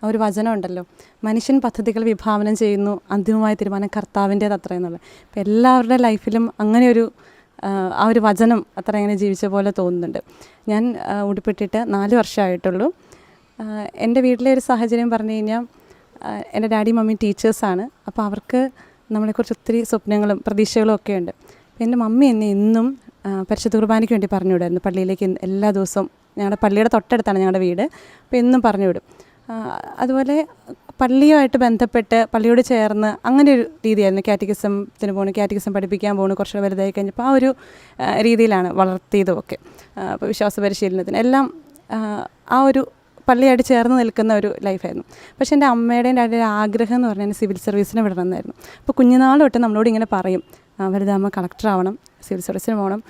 ഒരു വചനം ഉണ്ടല്ലോ, മനുഷ്യൻ പദ്ധതികൾ വിഭാവനം ചെയ്യുന്നു, അന്തിമമായ തീരുമാനം കർത്താവിൻ്റേത് അത്ര എന്നുള്ളത്. അപ്പോൾ എല്ലാവരുടെ ലൈഫിലും അങ്ങനെ ഒരു ആ ഒരു വചനം അത്ര അങ്ങനെ ജീവിച്ച പോലെ തോന്നുന്നുണ്ട്. ഞാൻ ഉടുപ്പിട്ടിട്ട് 4 വർഷമായിട്ടുള്ളൂ. എൻ്റെ വീട്ടിലെ ഒരു സാഹചര്യം പറഞ്ഞു കഴിഞ്ഞാൽ എൻ്റെ ഡാഡി മമ്മി ടീച്ചേഴ്സാണ്. അപ്പോൾ അവർക്ക് നമ്മളെക്കുറിച്ച് ഒത്തിരി സ്വപ്നങ്ങളും പ്രതീക്ഷകളും ഒക്കെ ഉണ്ട്. അപ്പോൾ എൻ്റെ മമ്മി എന്നെ എന്നും പരിശുദ്ധ കുർബാനയ്ക്ക് വേണ്ടി പറഞ്ഞു വിടുമായിരുന്നു. പള്ളിയിലേക്ക് എല്ലാ ദിവസവും, ഞങ്ങളുടെ പള്ളിയുടെ തൊട്ടടുത്താണ് ഞങ്ങളുടെ വീട്, അപ്പോൾ എന്നും പറഞ്ഞു വിടും. അതുപോലെ പള്ളിയുമായിട്ട് ബന്ധപ്പെട്ട് പള്ളിയോട് ചേർന്ന് അങ്ങനെ ഒരു രീതിയായിരുന്നു. കാറ്റഗിസത്തിന് പോകണം, കാറ്റഗിസം പഠിപ്പിക്കാൻ പോകണം. കുറച്ചുകൂടെ വലുതായി കഴിഞ്ഞപ്പോൾ ആ ഒരു രീതിയിലാണ് വളർത്തിയതുമൊക്കെ. അപ്പോൾ വിശ്വാസ പരിശീലനത്തിന് എല്ലാം ആ ഒരു പള്ളിയായിട്ട് ചേർന്ന് നിൽക്കുന്ന ഒരു ലൈഫായിരുന്നു. പക്ഷേ എൻ്റെ അമ്മയുടെയും ഡാഡിയുടെ ആഗ്രഹം എന്ന് പറഞ്ഞാൽ സിവിൽ സർവീസിന് വിടണമെന്നായിരുന്നു. അപ്പോൾ കുഞ്ഞുനാൾ തൊട്ട് നമ്മളോട് ഇങ്ങനെ പറയും, വലുതാകുമ്പോൾ കളക്ടർ ആവണം, സിവിൽ സർവീസിന് പോകണം.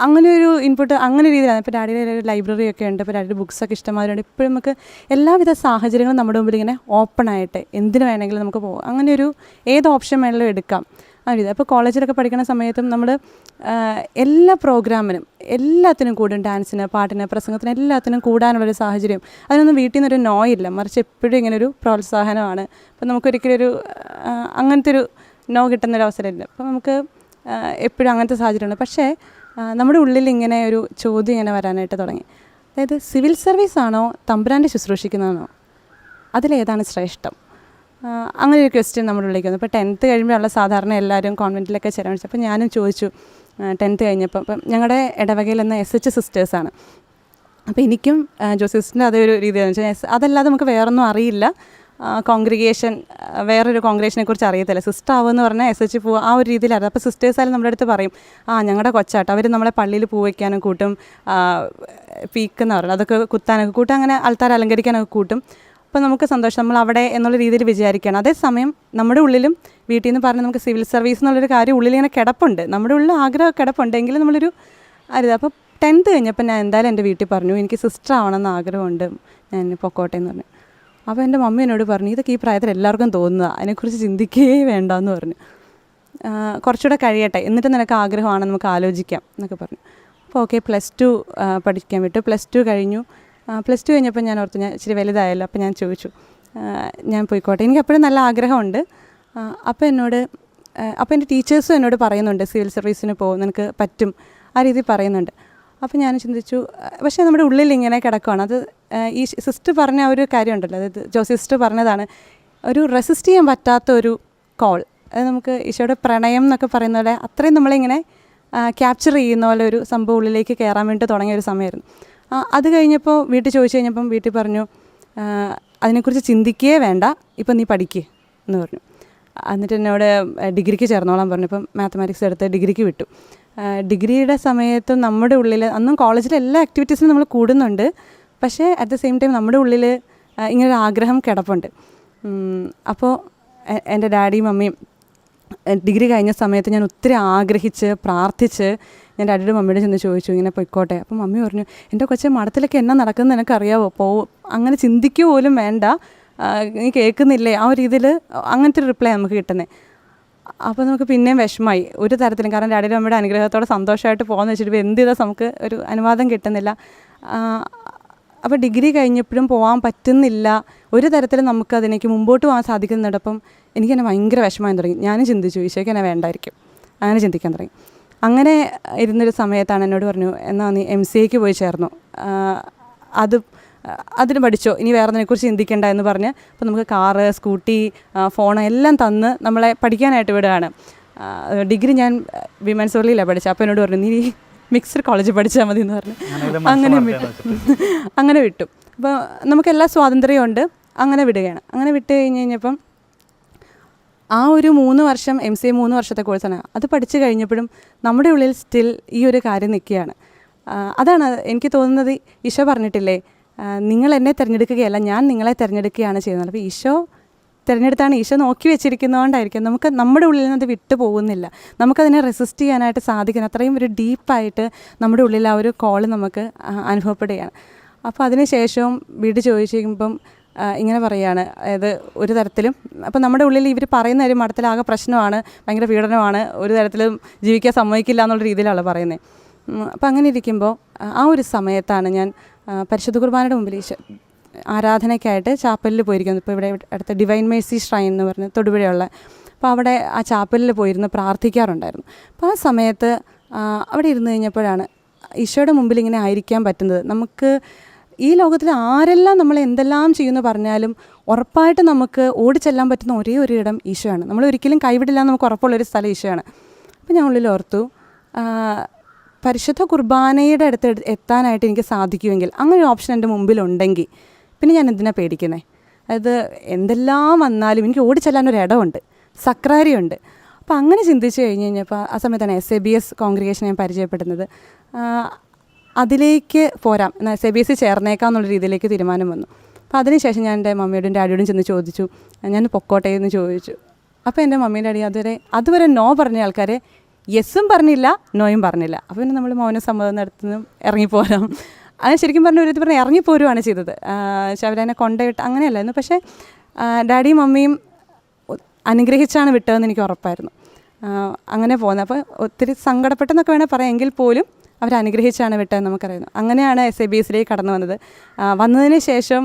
അങ്ങനെ ഒരു ഇൻപുട്ട് അങ്ങനെ രീതിയിലാണ്. ഇപ്പോൾ ഡാഡിയുടെ ഒരു ലൈബ്രറി ഒക്കെ ഉണ്ട്, ഇപ്പോൾ ഡാഡിയുടെ ബുക്സൊക്കെ ഇഷ്ടമാരുണ്ട്. ഇപ്പോഴും നമുക്ക് എല്ലാവിധ സാഹചര്യങ്ങളും നമ്മുടെ മുമ്പിൽ ഇങ്ങനെ ഓപ്പണായിട്ട് എന്തിനു വേണമെങ്കിലും നമുക്ക് പോകാം. അങ്ങനെ ഒരു ഏത് ഓപ്ഷൻ വേണമെങ്കിലും എടുക്കാം ആ രീതി. അപ്പോൾ കോളേജിലൊക്കെ പഠിക്കുന്ന സമയത്തും നമ്മൾ എല്ലാ പ്രോഗ്രാമിനും എല്ലാത്തിനും കൂടും, ഡാൻസിന്, പാട്ടിന്, പ്രസംഗത്തിന് എല്ലാത്തിനും കൂടാനുള്ളൊരു സാഹചര്യം. അതിനൊന്നും വീട്ടിൽ നിന്നൊരു നോ ഇല്ല, മറിച്ച് എപ്പോഴും ഇങ്ങനെ ഒരു പ്രോത്സാഹനമാണ്. അപ്പോൾ നമുക്കൊരിക്കലും ഒരു അങ്ങനത്തെ ഒരു നോ കിട്ടുന്നൊരവസരമില്ല. അപ്പോൾ നമുക്ക് എപ്പോഴും അങ്ങനത്തെ സാഹചര്യമുണ്ട്. പക്ഷേ നമ്മുടെ ഉള്ളിൽ ഇങ്ങനെ ഒരു ചോദ്യം ഇങ്ങനെ വരാനായിട്ട് തുടങ്ങി. അതായത് സിവിൽ സർവീസാണോ തമ്പുരാൻ്റെ ശുശ്രൂഷിക്കുന്നതാണോ, അതിലേതാണ് ശ്രേഷ്ഠം? അങ്ങനെ ഒരു ക്വസ്റ്റ്യൻ നമ്മുടെ ഉള്ളിലേക്ക് വന്നു. ഇപ്പോൾ 10th കഴിയുമ്പോഴുള്ള സാധാരണ എല്ലാവരും കോൺവെൻറ്റിലൊക്കെ ചേരാൻ വെച്ചു. അപ്പോൾ ഞാനും ചോദിച്ചു 10th കഴിഞ്ഞപ്പോൾ. അപ്പം ഞങ്ങളുടെ ഇടവകയിൽ എന്ന SH സിസ്റ്റേഴ്സാണ്. അപ്പോൾ എനിക്കും ജോസിസ്റ്റിൻ്റെ അതേ ഒരു രീതിയാണെന്ന് വെച്ചാൽ അതല്ലാതെ നമുക്ക് വേറൊന്നും അറിയില്ല. കോൺഗ്രിഗേഷൻ, വേറൊരു കോൺഗ്രിഗേഷനെ കുറിച്ച് അറിയത്തില്ല. സിസ്റ്റർ ആവുമെന്ന് പറഞ്ഞാൽ SH പോവുക, ആ ഒരു രീതിയിലായിരുന്നു. അപ്പോൾ സിസ്റ്റേഴ്സായാലും നമ്മുടെ അടുത്ത് പറയും, ഞങ്ങളുടെ കൊച്ചാട്ടോ, അവർ നമ്മളെ പള്ളിയിൽ പൂ വയ്ക്കാനും കൂട്ടും, പീക്കെന്ന് പറയുന്നത് അതൊക്കെ കുത്താനൊക്കെ കൂട്ടും, അങ്ങനെ ആൾക്കാർ അലങ്കരിക്കാനൊക്കെ കൂട്ടും. അപ്പോൾ നമുക്ക് സന്തോഷം, നമ്മൾ അവിടെ എന്നുള്ള രീതിയിൽ വിചാരിക്കുകയാണ്. അതേസമയം നമ്മുടെ ഉള്ളിലും വീട്ടിൽ നിന്ന് പറഞ്ഞ് നമുക്ക് സിവിൽ സർവീസ് എന്നുള്ളൊരു കാര്യം ഉള്ളിലിങ്ങനെ കിടപ്പുണ്ട്, നമ്മുടെ ഉള്ളിൽ ആഗ്രഹം കിടപ്പുണ്ടെങ്കിലും നമ്മളൊരു അരുത്. അപ്പോൾ 10th കഴിഞ്ഞപ്പോൾ ഞാൻ എന്തായാലും എൻ്റെ വീട്ടിൽ പറഞ്ഞു, എനിക്ക് സിസ്റ്റർ ആവണമെന്ന് ആഗ്രഹമുണ്ട്, ഞാൻ പൊക്കോട്ടെ എന്ന് പറഞ്ഞു. അപ്പോൾ എൻ്റെ മമ്മി എന്നോട് പറഞ്ഞു, ഇതൊക്കെ ഈ പ്രായത്തിൽ എല്ലാവർക്കും തോന്നുക, അതിനെക്കുറിച്ച് ചിന്തിക്കുകയേ വേണ്ടെന്ന് പറഞ്ഞു. കുറച്ചുകൂടെ കഴിയട്ടെ, എന്നിട്ട് നിനക്ക് ആഗ്രഹമാണ്, നമുക്ക് ആലോചിക്കാം എന്നൊക്കെ പറഞ്ഞു. അപ്പോൾ ഓക്കെ, +2 പഠിക്കാൻ വിട്ടു. +2 കഴിഞ്ഞു. +2 കഴിഞ്ഞപ്പോൾ ഞാൻ ഓർത്തു, ഞാൻ ഇച്ചിരി വലുതായല്ലോ. അപ്പോൾ ഞാൻ ചോദിച്ചു, ഞാൻ പോയിക്കോട്ടെ, എനിക്ക് അപ്പോഴും നല്ല ആഗ്രഹമുണ്ട്. അപ്പോൾ എൻ്റെ ടീച്ചേഴ്സും എന്നോട് പറയുന്നുണ്ട്, സിവിൽ സർവീസിന് പോകും, നിനക്ക് പറ്റും, ആ രീതിയിൽ പറയുന്നുണ്ട്. അപ്പോൾ ഞാൻ ചിന്തിച്ചു, പക്ഷേ നമ്മുടെ ഉള്ളിൽ ഇങ്ങനെ കിടക്കുകയാണ്. അത് ഈ സിസ്റ്റർ പറഞ്ഞ ഒരു കാര്യമുണ്ടല്ലോ, അതായത് സിസ്റ്റർ പറഞ്ഞതാണ്, ഒരു റെസിസ്റ്റ് ചെയ്യാൻ പറ്റാത്ത ഒരു കോൾ. അത് നമുക്ക് ഈശോയുടെ പ്രണയം എന്നൊക്കെ പറയുന്ന പോലെ അത്രയും നമ്മളിങ്ങനെ ക്യാപ്ചർ ചെയ്യുന്ന പോലെ ഒരു സംഭവം ഉള്ളിലേക്ക് കയറാൻ വേണ്ടി തുടങ്ങിയ ഒരു സമയമായിരുന്നു. അത് കഴിഞ്ഞപ്പോൾ വീട്ടിൽ ചോദിച്ചു കഴിഞ്ഞപ്പം വീട്ടിൽ പറഞ്ഞു, അതിനെക്കുറിച്ച് ചിന്തിക്കുകയേ വേണ്ട, ഇപ്പം നീ പഠിക്കുക എന്ന് പറഞ്ഞു. എന്നിട്ട് എന്നോട് ഡിഗ്രിക്ക് ചേർന്നോളാൻ പറഞ്ഞു. ഇപ്പം മാത്തമാറ്റിക്സ് എടുത്ത് ഡിഗ്രിക്ക് വിട്ടു. ഡിഗ്രിയുടെ സമയത്തും നമ്മുടെ ഉള്ളിൽ അന്നും കോളേജിലെ എല്ലാ ആക്ടിവിറ്റീസിനും നമ്മൾ കൂടുന്നുണ്ട്, പക്ഷേ അറ്റ് ദ സെയിം ടൈം നമ്മുടെ ഉള്ളിൽ ഇങ്ങനൊരു ആഗ്രഹം കിടപ്പുണ്ട്. അപ്പോൾ എൻ്റെ ഡാഡിയും മമ്മിയും ഡിഗ്രി കഴിഞ്ഞ സമയത്ത് ഞാൻ ഒത്തിരി ആഗ്രഹിച്ച് പ്രാർത്ഥിച്ച് ഞാൻ ഡാഡിയുടെ മമ്മിയുടെ ചെന്ന് ചോദിച്ചു, ഇങ്ങനെ പൊയ്ക്കോട്ടെ. അപ്പം മമ്മി പറഞ്ഞു, എൻ്റെ കൊച്ചെ മഠത്തിലൊക്കെ എന്നാ നടക്കുന്നത് നിനക്കറിയാവോ, അങ്ങനെ ചിന്തിക്കുക പോലും വേണ്ട, നീ കേൾക്കുന്നില്ലേ, ആ ഒരു രീതിയിൽ അങ്ങനത്തെ ഒരു റിപ്ലൈ നമുക്ക് കിട്ടുന്നത്. അപ്പോൾ നമുക്ക് പിന്നെയും വിഷമമായി ഒരു തരത്തിലും, കാരണം ഡാഡിയുടെ മമ്മിയുടെ അനുഗ്രഹത്തോടെ സന്തോഷമായിട്ട് പോകുന്ന വെച്ചിട്ട് എന്ത് ചെയ്താൽ നമുക്ക് ഒരു അനുവാദം കിട്ടുന്നില്ല. അപ്പോൾ ഡിഗ്രി കഴിഞ്ഞപ്പോഴും പോകാൻ പറ്റുന്നില്ല, ഒരു തരത്തിലും നമുക്ക് അതിലേക്ക് മുമ്പോട്ട് പോകാൻ സാധിക്കുന്നുണ്ട്. അപ്പം എനിക്കെന്നെ ഭയങ്കര വിഷമമായി തുടങ്ങി. ഞാനും ചിന്തിച്ചു, ഈശോയ്ക്ക് എന്നെ വേണ്ടായിരിക്കും, അങ്ങനെ ചിന്തിക്കാൻ തുടങ്ങി. അങ്ങനെ ഇരുന്നൊരു സമയത്താണ് എന്നോട് പറഞ്ഞു, എന്നാൽ നീ MCAക്ക് പോയി ചേർന്നു, അതിന് പഠിച്ചോ, ഇനി വേറെ അതിനെക്കുറിച്ച് ചിന്തിക്കേണ്ട എന്ന് പറഞ്ഞ്. അപ്പോൾ നമുക്ക് കാറ്, സ്കൂട്ടി, ഫോൺ എല്ലാം തന്ന് നമ്മളെ പഠിക്കാനായിട്ട് വിടുകയാണ്. ഡിഗ്രി ഞാൻ വിമൻസ് ഓൺലിയിലാണ് പഠിച്ചത്. അപ്പോൾ എന്നോട് പറഞ്ഞു, നീ മിക്സ്ഡ് കോളേജിൽ പഠിച്ചാൽ മതി എന്ന് പറഞ്ഞു. അങ്ങനെ വിട്ടു. അപ്പോൾ നമുക്കെല്ലാ സ്വാതന്ത്ര്യമുണ്ട്, അങ്ങനെ വിടുകയാണ്. അങ്ങനെ വിട്ട് കഴിഞ്ഞപ്പം ആ ഒരു 3 വർഷം MCA 3 വർഷത്തെ കോഴ്സാണ്. അത് പഠിച്ചു കഴിഞ്ഞപ്പോഴും നമ്മുടെ ഉള്ളിൽ സ്റ്റിൽ ഈ ഒരു കാര്യം നിൽക്കുകയാണ്. അതാണ് എനിക്ക് തോന്നുന്നത്, ഈശോ പറഞ്ഞിട്ടില്ലേ, നിങ്ങൾ എന്നെ തിരഞ്ഞെടുക്കുകയല്ല, ഞാൻ നിങ്ങളെ തിരഞ്ഞെടുക്കുകയാണ് ചെയ്യുന്നത്. അപ്പോൾ ഈശോ തിരഞ്ഞെടുത്താണ്, ഈശോ നോക്കി വെച്ചിരിക്കുന്നതുകൊണ്ടായിരിക്കും നമുക്ക് നമ്മുടെ ഉള്ളിൽ നിന്ന് അത് വിട്ടു പോകുന്നില്ല, നമുക്കതിനെ റെസിസ്റ്റ് ചെയ്യാനായിട്ട് സാധിക്കണം. അത്രയും ഒരു ഡീപ്പായിട്ട് നമ്മുടെ ഉള്ളിൽ ആ ഒരു കോള് നമുക്ക് അനുഭവപ്പെടുകയാണ്. അപ്പോൾ അതിന് ശേഷവും വീട്ടിൽ ചോദിച്ചിരിക്കുമ്പം ഇങ്ങനെ പറയുകയാണ്, അതായത് ഒരു തരത്തിലും അപ്പോൾ നമ്മുടെ ഉള്ളിൽ ഇവർ പറയുന്ന ഒരു മഠത്തിലാകെ പ്രശ്നമാണ്, ഭയങ്കര പീഡനമാണ്, ഒരു തരത്തിലും ജീവിക്കാൻ സമ്മതിക്കില്ല എന്നുള്ള രീതിയിലാണ് പറയുന്നത്. അപ്പോൾ അങ്ങനെ ഇരിക്കുമ്പോൾ ആ ഒരു സമയത്താണ് ഞാൻ പരിശുദ്ധ കുർബാനയുടെ മുമ്പിൽ ആരാധനയ്ക്കായിട്ട് ചാപ്പലിൽ പോയിരിക്കുന്നത്. ഇപ്പോൾ ഇവിടെ അടുത്ത ഡിവൈൻ മേഴ്സി ഷ്രൈൻ എന്ന് പറഞ്ഞ് തൊടുപുഴയുള്ള, അപ്പോൾ അവിടെ ആ ചാപ്പലിൽ പോയിരുന്ന് പ്രാർത്ഥിക്കാറുണ്ടായിരുന്നു. അപ്പോൾ ആ സമയത്ത് അവിടെ ഇരുന്ന് കഴിഞ്ഞപ്പോഴാണ് ഈശോയുടെ മുമ്പിൽ ഇങ്ങനെ ആയിരിക്കാൻ പറ്റുന്നത്. നമുക്ക് ഈ ലോകത്തിൽ ആരെല്ലാം നമ്മൾ എന്തെല്ലാം ചെയ്യുമെന്ന് പറഞ്ഞാലും ഉറപ്പായിട്ട് നമുക്ക് ഓടിച്ചെല്ലാൻ പറ്റുന്ന ഒരേ ഒരു ഇടം ഈശോയാണ്. നമ്മൾ ഒരിക്കലും കൈവിടില്ല എന്ന് നമുക്ക് ഉറപ്പുള്ളൊരു സ്ഥലം ഈശോയാണ്. അപ്പോൾ ഞാൻ ഉള്ളിൽ ഓർത്തു, പരിശുദ്ധ കുർബാനയുടെ അടുത്ത് എത്താനായിട്ട് എനിക്ക് സാധിക്കുമെങ്കിൽ, അങ്ങനെ ഒരു ഓപ്ഷൻ എൻ്റെ മുമ്പിലുണ്ടെങ്കിൽ പിന്നെ ഞാൻ എന്തിനാണ് പേടിക്കുന്നത്? അതായത് എന്തെല്ലാം വന്നാലും എനിക്ക് ഓടിച്ചെല്ലാനൊരു ഇടമുണ്ട്, സക്രാരിയുണ്ട്. അപ്പോൾ അങ്ങനെ ചിന്തിച്ച് കഴിഞ്ഞ് കഴിഞ്ഞപ്പോൾ ആ സമയത്താണ് SABS കോൺഗ്രിഗേഷൻ ഞാൻ പരിചയപ്പെടുന്നത്. അതിലേക്ക് പോരാം, എന്നാൽ SABS ചേർന്നേക്കാം എന്നുള്ള രീതിയിലേക്ക് തീരുമാനം വന്നു. അപ്പോൾ അതിനുശേഷം ഞാൻ എൻ്റെ മമ്മിയോടും ഡാഡിയോടും ചെന്ന് ചോദിച്ചു, ഞാൻ പൊക്കോട്ടെ എന്ന് ചോദിച്ചു. അപ്പോൾ എൻ്റെ മമ്മീൻ്റെ ഡാഡി അതുവരെ നോ പറഞ്ഞ ആൾക്കാരെ യെസ്സും പറഞ്ഞില്ല, നോയും പറഞ്ഞില്ല. അപ്പോൾ പിന്നെ നമ്മൾ മൗനസമ്മതം നടത്തുന്നതും ഇറങ്ങിപ്പോരാം. അത് ശരിക്കും പറഞ്ഞ ഒരു പറഞ്ഞാൽ ഇറങ്ങിപ്പോരുവാണ് ചെയ്തത്. പക്ഷെ അവരെന്നെ കൊണ്ടുപോയിട്ട് അങ്ങനെയല്ലായിരുന്നു. പക്ഷേ ഡാഡിയും മമ്മിയും അനുഗ്രഹിച്ചാണ് വിട്ടതെന്ന് എനിക്ക് ഉറപ്പായിരുന്നു. അങ്ങനെ പോകുന്നത്. അപ്പോൾ ഒത്തിരി സങ്കടപ്പെട്ടെന്നൊക്കെ വേണേൽ പറയാം, എങ്കിൽ പോലും അവരനുഗ്രഹിച്ചാണ് വിട്ടതെന്ന് നമുക്കറിയുന്നു. അങ്ങനെയാണ് SABSലേക്ക് കടന്നു വന്നത്. വന്നതിന് ശേഷം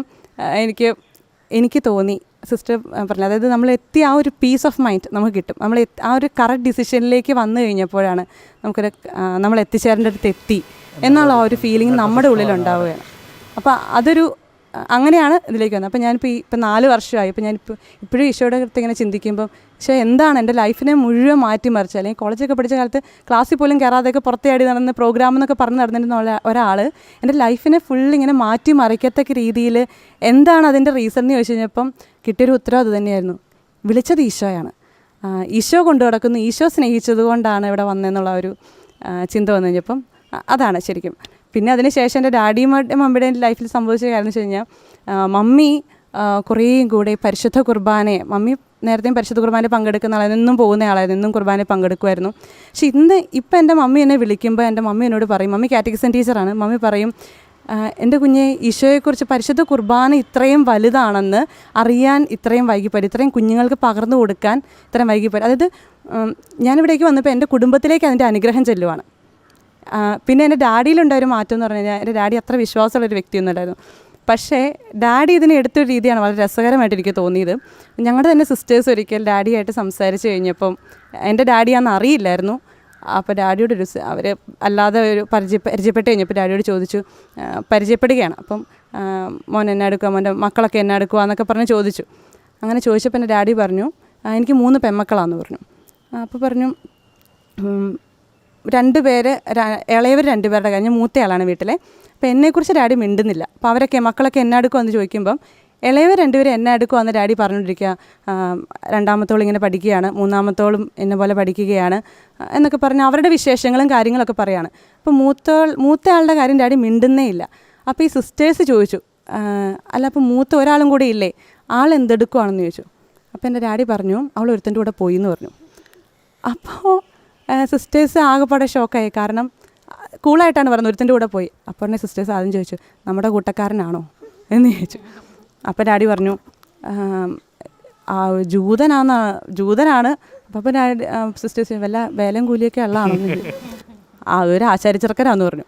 എനിക്ക് തോന്നി, സിസ്റ്റർ പറഞ്ഞു, അതായത് നമ്മൾ എത്തിയ ആ ഒരു പീസ് ഓഫ് മൈൻഡ് നമുക്ക് കിട്ടും. നമ്മൾ ആ ഒരു കറക്റ്റ് ഡിസിഷനിലേക്ക് വന്നു കഴിഞ്ഞപ്പോഴാണ് നമ്മൾ എത്തിച്ചേരേണ്ട അടുത്ത് എത്തി എന്നുള്ള ആ ഒരു ഫീലിംഗ് നമ്മുടെ ഉള്ളിലുണ്ടാവുകയാണ്. അപ്പോൾ അങ്ങനെയാണ് ഇതിലേക്ക് വന്നത്. അപ്പോൾ ഞാനിപ്പോൾ 4 വർഷമായി. ഇപ്പോൾ ഇപ്പോഴും ഈശോയുടെ അടുത്ത് ഇങ്ങനെ ചിന്തിക്കുമ്പം, പക്ഷേ എന്താണ് എൻ്റെ ലൈഫിനെ മുഴുവൻ മാറ്റിമറിച്ച്, അല്ലെങ്കിൽ കോളേജൊക്കെ പഠിച്ച കാലത്ത് ക്ലാസ്സിൽ പോലും കയറാതെയൊക്കെ പുറത്തേടി നടന്ന് പ്രോഗ്രാം എന്നൊക്കെ പറഞ്ഞ് നടന്നിരുന്ന ഒരാൾ എൻ്റെ ലൈഫിനെ ഫുള്ളിങ്ങനെ മാറ്റിമറിക്കത്തക്ക രീതിയിൽ എന്താണ് അതിൻ്റെ റീസൺ എന്ന് ചോദിച്ചു കഴിഞ്ഞപ്പം കിട്ടിയൊരു ഉത്തരവ് അത് തന്നെയായിരുന്നു. വിളിച്ചത് ഈശോയാണ്. ഈശോ കൊണ്ടു നടക്കുന്നു, ഈശോ സ്നേഹിച്ചത് കൊണ്ടാണ് ഇവിടെ വന്നതെന്നുള്ള ഒരു ചിന്ത വന്നു കഴിഞ്ഞപ്പം അതാണ് ശരിക്കും. പിന്നെ അതിനുശേഷം എൻ്റെ ഡാഡിയും മമ്മിയുടെയും ലൈഫിൽ സംഭവിച്ച കാര്യം എന്ന് വെച്ച് കഴിഞ്ഞാൽ, മമ്മി കുറേയും കൂടെ പരിശുദ്ധ കുർബാനയെ, മമ്മി നേരത്തെയും പരിശുദ്ധ കുർബാനയിൽ പങ്കെടുക്കുന്ന ആളായിരുന്നു, എന്നും പോകുന്ന ആളായിരുന്നു, എന്നും കുർബാനയിൽ പങ്കെടുക്കുമായിരുന്നു. പക്ഷേ ഇപ്പം എൻ്റെ മമ്മി എന്നെ വിളിക്കുമ്പോൾ എൻ്റെ മമ്മി എന്നോട് പറയും, മമ്മി കാറ്റഗിസം ടീച്ചറാണ്, മമ്മി പറയും, എൻ്റെ കുഞ്ഞെ, ഈശോയെക്കുറിച്ച് പരിശുദ്ധ കുർബാന ഇത്രയും വലുതാണെന്ന് അറിയാൻ ഇത്രയും വൈകിപ്പോയി, ഇത്രയും കുഞ്ഞുങ്ങൾക്ക് പകർന്നു കൊടുക്കാൻ ഇത്രയും വൈകിപ്പോയി. അതായത് ഞാനിവിടേക്ക് വന്നപ്പോൾ എൻ്റെ കുടുംബത്തിലേക്ക് അതിൻ്റെ അനുഗ്രഹം ചെല്ലുവാണ്. പിന്നെ എൻ്റെ ഡാഡിയിലുണ്ടായൊരു മാറ്റം എന്ന് പറഞ്ഞു കഴിഞ്ഞാൽ, എൻ്റെ ഡാഡി അത്ര വിശ്വാസമുള്ളൊരു വ്യക്തിയൊന്നുമല്ലായിരുന്നു. പക്ഷേ ഡാഡി ഇതിനെ എടുത്തൊരു രീതിയാണ് വളരെ രസകരമായിട്ട് എനിക്ക് തോന്നിയത്. ഞങ്ങളുടെ തന്നെ സിസ്റ്റേഴ്സ് ഒരിക്കൽ ഡാഡിയായിട്ട് സംസാരിച്ച് കഴിഞ്ഞപ്പം, എൻ്റെ ഡാഡിയാണെന്ന് അറിയില്ലായിരുന്നു. അപ്പോൾ ഡാഡിയോട് അവർ അല്ലാതെ ഒരു പരിചയപ്പെട്ട് കഴിഞ്ഞപ്പോൾ ഡാഡിയോട് ചോദിച്ചു, പരിചയപ്പെടുകയാണ്. അപ്പം മോൻ എന്നാ എടുക്കുക, മോൻ്റെ മക്കളൊക്കെ എന്നാ എടുക്കുക എന്നൊക്കെ പറഞ്ഞ് ചോദിച്ചു. അങ്ങനെ ചോദിച്ചപ്പോൾ എൻ്റെ ഡാഡി പറഞ്ഞു, എനിക്ക് 3 പെൺമക്കളാണെന്ന് പറഞ്ഞു. അപ്പോൾ പറഞ്ഞു, 2 പേര്, ഇളയവർ 2 പേരുടെ കാര്യം, മൂത്തയാളാണ് വീട്ടിലെ. അപ്പോൾ എന്നെക്കുറിച്ച് ഡാഡി മിണ്ടുന്നില്ല. അപ്പോൾ മക്കളൊക്കെ എന്നാ എടുക്കുമോ എന്ന് ചോദിക്കുമ്പം ഇളയവർ 2 പേര് എന്നാ എടുക്കുമോ എന്ന് ഡാഡി പറഞ്ഞുകൊണ്ടിരിക്കുക, 2ാമത്തോളം ഇങ്ങനെ പഠിക്കുകയാണ്, 3ാമത്തോളം എന്നെ പോലെ പഠിക്കുകയാണ് എന്നൊക്കെ പറഞ്ഞ് അവരുടെ വിശേഷങ്ങളും കാര്യങ്ങളൊക്കെ പറയുകയാണ്. അപ്പോൾ മൂത്തയാളുടെ കാര്യം ഡാഡി മിണ്ടുന്നേ ഇല്ല. അപ്പോൾ ഈ സിസ്റ്റേഴ്സ് ചോദിച്ചു, അല്ല അപ്പോൾ മൂത്ത ഒരാളും കൂടെ ഇല്ലേ, ആൾ എന്തെടുക്കുവാണെന്ന് ചോദിച്ചു. അപ്പോൾ എൻ്റെ ഡാഡി പറഞ്ഞു, അവൾ ഒരുത്തൻ്റെ കൂടെ പോയി എന്ന് പറഞ്ഞു. അപ്പോൾ സിസ്റ്റേഴ്സ് ആകെപ്പാടെ ഷോക്കായി. കാരണം കൂളായിട്ടാണ് പറഞ്ഞത്, ഒരുത്തൻ്റെ കൂടെ പോയി. അപ്പോൾ തന്നെ സിസ്റ്റേഴ്സ് ആദ്യം ചോദിച്ചു, നമ്മുടെ കൂട്ടക്കാരനാണോ എന്ന് ചോദിച്ചു. അപ്പോൾ ഡാഡി പറഞ്ഞു, ജൂതനാണ്. അപ്പോൾ ഡാഡി സിസ്റ്റേഴ്സ് വല്ല വേലയും കൂലിയൊക്കെ ഉള്ളതാണെന്ന് ചോദിച്ചു. അതൊരു ആചാര്യച്ചെറുക്കനാന്ന് പറഞ്ഞു.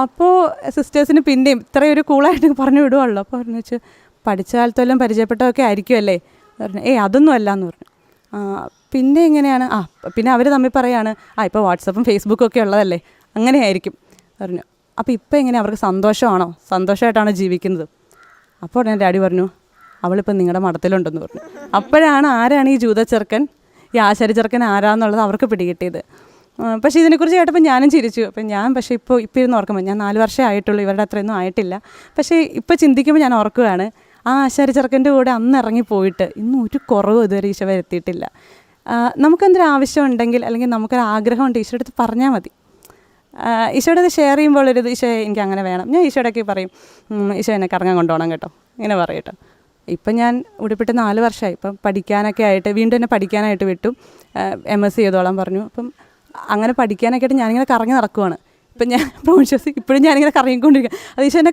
അപ്പോൾ സിസ്റ്റേഴ്സിന് പിന്നെയും ഇത്രയും ഒരു കൂളായിട്ട് പറഞ്ഞു വിടുവാണല്ലോ. അപ്പോൾ പറഞ്ഞു വെച്ചു, പഠിച്ച കാലത്തെല്ലാം പരിചയപ്പെട്ടതൊക്കെ ആയിരിക്കുമല്ലേ പറഞ്ഞു. അതൊന്നും അല്ല എന്ന് പറഞ്ഞു. പിന്നെ എങ്ങനെയാണ്, പിന്നെ അവർ തമ്മിൽ പറയാണ്, ഇപ്പോൾ വാട്സപ്പും ഫേസ്ബുക്കും ഒക്കെ ഉള്ളതല്ലേ, അങ്ങനെയായിരിക്കും പറഞ്ഞു. അപ്പോൾ ഇപ്പോൾ എങ്ങനെ അവർക്ക് സന്തോഷമായിട്ടാണോ ജീവിക്കുന്നത്? അപ്പോൾ ഉടനെ ഡാഡി പറഞ്ഞു, അവളിപ്പോൾ നിങ്ങളുടെ മഠത്തിലുണ്ടെന്ന് പറഞ്ഞു. അപ്പോഴാണ് ആരാണ് ഈ ജൂതച്ചെറുക്കൻ, ഈ ആശാരിച്ചെറുക്കൻ ആരാന്നുള്ളത് അവർക്ക് പിടികിട്ടിയത്. പക്ഷേ ഇതിനെക്കുറിച്ച് കേട്ടപ്പോൾ ഞാനും ചിരിച്ചു. അപ്പം ഞാൻ ഇപ്പോൾ ഇരുന്ന് ഓർക്കുമ്പോൾ, ഞാൻ 4 വർഷമേ ആയിട്ടുള്ളൂ, ഇവരുടെ അത്രയൊന്നും ആയിട്ടില്ല. പക്ഷേ ഇപ്പോൾ ചിന്തിക്കുമ്പോൾ ഞാൻ ഓർക്കുകയാണ്, ആ ആശാരിച്ചെറുക്കൻ്റെ കൂടെ അന്ന് ഇറങ്ങിപ്പോയിട്ട് ഇന്നും ഒരു കുറവും ഇതുവരെ ഈശോ വരുത്തിയിട്ടില്ല. നമുക്കെന്തൊരു ആവശ്യം ഉണ്ടെങ്കിൽ, അല്ലെങ്കിൽ നമുക്കൊരു ആഗ്രഹം ഉണ്ട്, ഈശോയുടെ അടുത്ത് പറഞ്ഞാൽ മതി. ഈശോയുടെ അത് ഷെയർ ചെയ്യുമ്പോൾ ഈശോ എനിക്ക് അങ്ങനെ വേണം, ഞാൻ ഈശോയുടെയൊക്കെ പറയും, ഈശോ എന്നെ കറങ്ങാൻ കൊണ്ടുപോകണം കേട്ടോ, ഇങ്ങനെ പറയട്ടോ. ഇപ്പം ഞാൻ ഉടുപ്പിട്ട് 4 വർഷമായി. ഇപ്പം പഠിക്കാനൊക്കെ ആയിട്ട് വീണ്ടും എന്നെ പഠിക്കാനായിട്ട് വിട്ടു, MSc ചെയ്തോളാൻ പറഞ്ഞു. അപ്പം അങ്ങനെ പഠിക്കാനൊക്കെ ആയിട്ട് ഞാനിങ്ങനെ കറങ്ങി നടക്കുവാണ്. ഇപ്പം ഞാൻ പ്രോൺഷ്യസ് ഇപ്പോഴും ഞാനിങ്ങനെ കറങ്ങിക്കൊണ്ടിരിക്കുക. അത് ഈശോ എന്നെ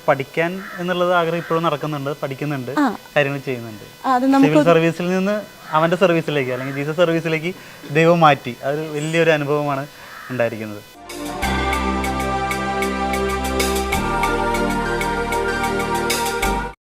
പഠിക്കാൻ എന്നുള്ളത് ആഗ്രഹം ഇപ്പോഴും നടക്കുന്നുണ്ട്, പഠിക്കുന്നുണ്ട്, കാര്യങ്ങൾ ചെയ്യുന്നുണ്ട്. അത് നമുക്ക് സർവീസിൽ നിന്ന് അവൻ്റെ സർവീസിലേക്ക്, അല്ലെങ്കിൽ ജീസസ് സർവീസിലേക്ക് ദൈവം മാറ്റി. അതൊരു വലിയൊരു അനുഭവമാണ് ഉണ്ടായിരിക്കുന്നത്.